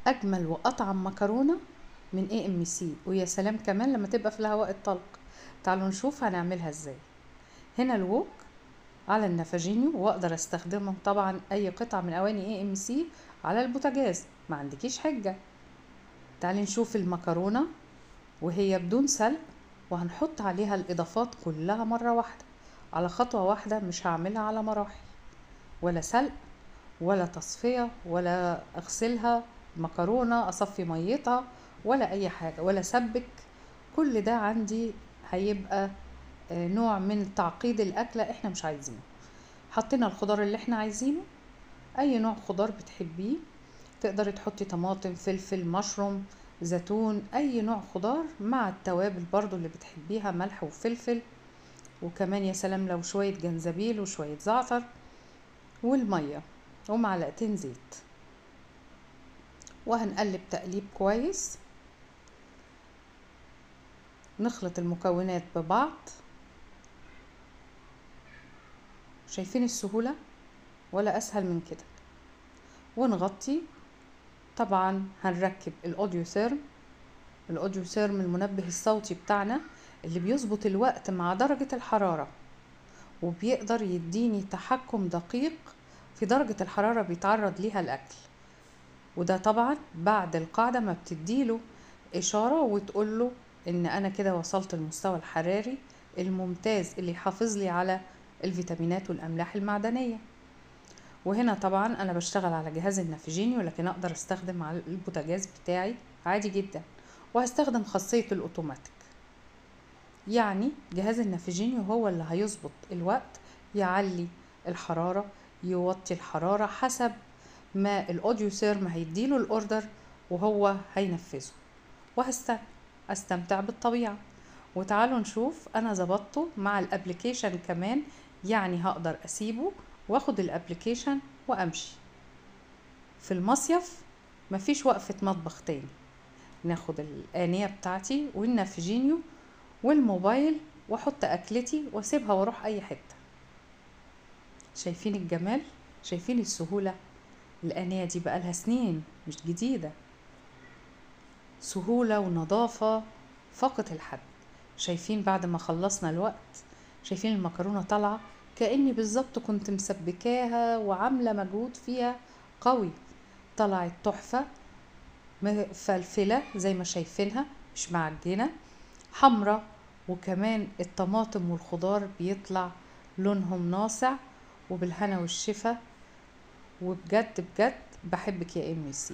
اجمل واطعم مكرونه من AMC، ويا سلام كمان لما تبقى في الهواء الطلق. تعالوا نشوف هنعملها ازاي. هنا الوok على النافاجينيو، واقدر استخدمه طبعا اي قطعه من اواني AMC على البوتاجاز، ما عندكيش حجه. تعالي نشوف المكرونه وهي بدون سلق، وهنحط عليها الاضافات كلها مره واحده على خطوه واحده، مش هعملها على مراحل، ولا سلق ولا تصفية ولا اغسلها مكرونة اصفي ميتها ولا اي حاجة ولا سبك. كل ده عندي هيبقى نوع من تعقيد الاكلة احنا مش عايزينه. حطينا الخضار اللي احنا عايزينه، اي نوع خضار بتحبيه، تقدري تحطي طماطم فلفل مشروم زيتون، اي نوع خضار مع التوابل برضو اللي بتحبيها، ملح وفلفل، وكمان يا سلام لو شوية جنزبيل وشوية زعتر، والمية ومعلقتين زيت، وهنقلب تقليب كويس. نخلط المكونات ببعض. شايفين السهولة؟ ولا اسهل من كده. ونغطي. طبعا هنركب الاوديو ثيرم. الاوديو ثيرم المنبه الصوتي بتاعنا اللي بيظبط الوقت مع درجة الحرارة، وبيقدر يديني تحكم دقيق في درجة الحرارة بيتعرض ليها الاكل. وده طبعا بعد القاعدة ما بتديله اشارة وتقوله ان انا كده وصلت المستوى الحراري الممتاز اللي يحافظ لي على الفيتامينات والاملاح المعدنية. وهنا طبعا انا بشتغل على جهاز النافجينيو، لكن اقدر استخدم على البوتاجاز بتاعي عادي جدا، وهستخدم خاصية الاوتوماتيك. يعني جهاز النافجينيو هو اللي هيظبط الوقت، يعلي الحرارة يوطي الحرارة حسب ما الاوديو سيرم هيديله الاوردر وهو هينفذه. استمتع بالطبيعة. وتعالوا نشوف انا ظبطته مع الابليكيشن كمان، يعني هقدر اسيبه واخد الابليكيشن وامشي. في المصيف مفيش وقفة مطبخ تاني، ناخد الآنية بتاعتي والنافجينيو والموبايل واحط اكلتي واسيبها واروح اي حتة. شايفين الجمال؟ شايفين السهولة؟ الآنية دي بقالها سنين مش جديدة. سهولة ونظافة فقط الحد. شايفين بعد ما خلصنا الوقت؟ شايفين المكرونة طالعة كأني بالظبط كنت مسبكاها وعاملة مجهود فيها قوي. طلعت تحفة، مفلفلة زي ما شايفينها، مش معجنة، حمرة، وكمان الطماطم والخضار بيطلع لونهم ناصع. وبالهنا والشفا، وبجد بجد بحبك يا AMC.